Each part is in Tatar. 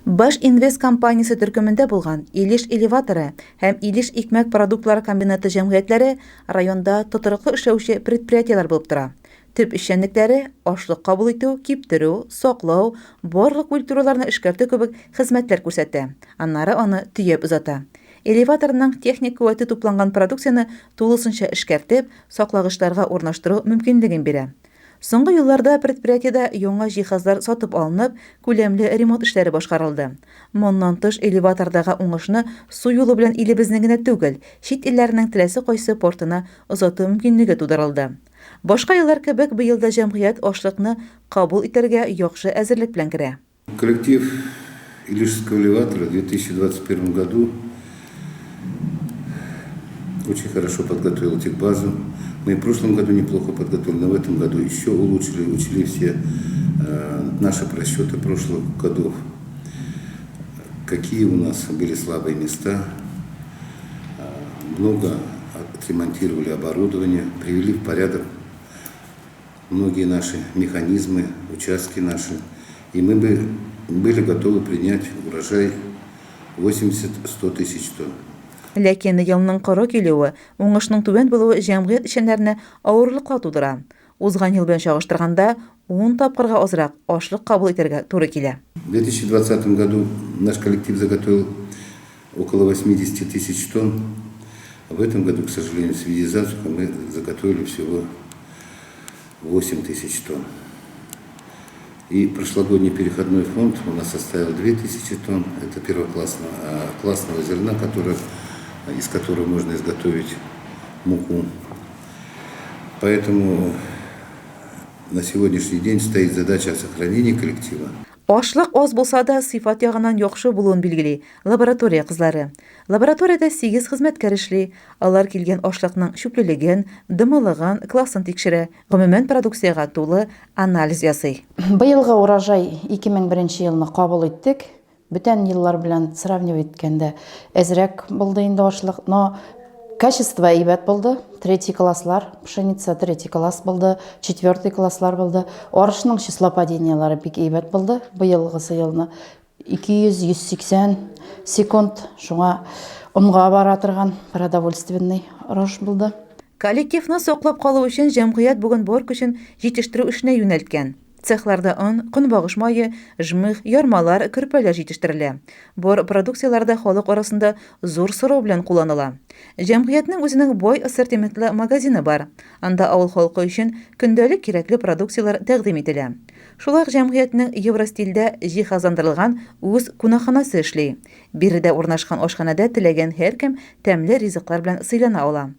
Баш инвест компаниясе төркемендә булган Илеш элеваторы һәм Илеш икмәк продуктлары комбинаты җәмгыятьләре районда тотрыклы эшләүче предприятиеләр булып тора. Төп эшчәнлекләре ашлык кабул итү, киптерү, саклау, барлык культураларны эшкәртү кебек хезмәтләр күрсәтә. Аннары аны төяп узата. Элеваторның техник куәте тупланган продукцияны тулысынча эшкәртеп, саклагычларга урнаштыру мөмкинлеген бирә. Соңгы елларда предприятиедә яңа җиһазлар сатып алынып, күләмле ремонт эшләре башкарылды. Моннан тыш элеватордагы уңышны су юлы белән илебезнең генә түгел, чит илләрнең теләсе кайсы портына озату мөмкинлеге тудырылды. Башка еллар кебек быел да җәмгыять ашлыкны кабул итәргә яхшы әзерлек белән керә. Коллектив Илишского элеватора в 2021 году очень хорошо подготовил техбазу. Мы в прошлом году неплохо подготовили, но в этом году еще улучшили, учли все наши просчеты прошлых годов, какие у нас были слабые места, много отремонтировали оборудование, привели в порядок многие наши механизмы, участки наши, и мы были готовы принять урожай 80-100 тысяч тонн. Ләкин елның коры килүе, уңышның түбән булуы җәмгыять эшчәннәренә авырлыклар тудыра. Узган ел белән чагыштырганда 10 тапкырга азрак ашлык кабул итәргә туры килә. В 2020 году наш коллектив заготовил около 80 тысяч тонн. В этом году, к сожалению, в связи с засухой мы заготовили всего 8 тысяч тонн. И прошлогодний переходной фонд у нас составил 2000 тонн. Это классного зерна, из которого можно изготовить муку. Поэтому на сегодняшний день стоит задача сохранения коллектива. Ашлык аз булса да сыйфат ягыннан яхшы булуын билгели лаборатория кызлары. Лабораториядә 8 хезмәткәр эшли. Алар килгән ашлыкның чүплелеген, дымлыгын, классын тикшерә. Гомумән продукциягә тулы анализ ясый. Быелгы урожай 2001 елны кабул иттек. Бүтән еллар белән сравнивать иткәндә әзрәк булды инде ашлык, но качество әйбәт булды. 3 класслар, пшеница 3 класс булды, 4 класслар булды. Арышның числопадениялары бик әйбәт булды. Быелгысы елны 200-180 секунд шуңа онга бара торган продовольственный рош булды. Коллективны саклап калу өчен җәмгыять бүген бар көчен җитештерү эшенә юнәлткән. Цехларда көнбагыш мае, жмых, ярмалар, көрпәләр җитештерелә. Бор продукцияләрдә халык арасында зур сорау белән кулланыла. Җәмгыятьнең үзенең бай ассортиментлы магазины бар. Анда авыл халкы өчен көндәлек кирәкле продукцияләр тәкъдим ителә. Шулай җәмгыятьнең Евростильдә җиһазландырылган үз кунакханасы эшли. Биредә урнашкан ашханәдә теләгән һәркем тәмле ризыклар белән сыйлана ала.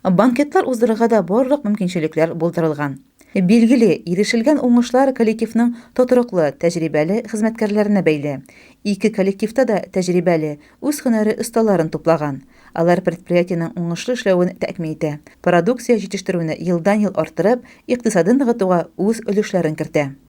Банкетлар уздырырга да барлык мөмкинчелекләр булдырылган. Билгеле, ирешелгән уңышлар коллективның тотрыклы, тәҗрибәле хезмәткәрләренә бәйле. Ике коллективта да тәҗрибәле, үз һөнәре осталарын туплаган. Алар предприятиянең уңышлы эшләвен тәэмин итә. Продукция җитештерүне елдан-ел арттырып, икътисадын ныгытуга үз өлешләрен кертә.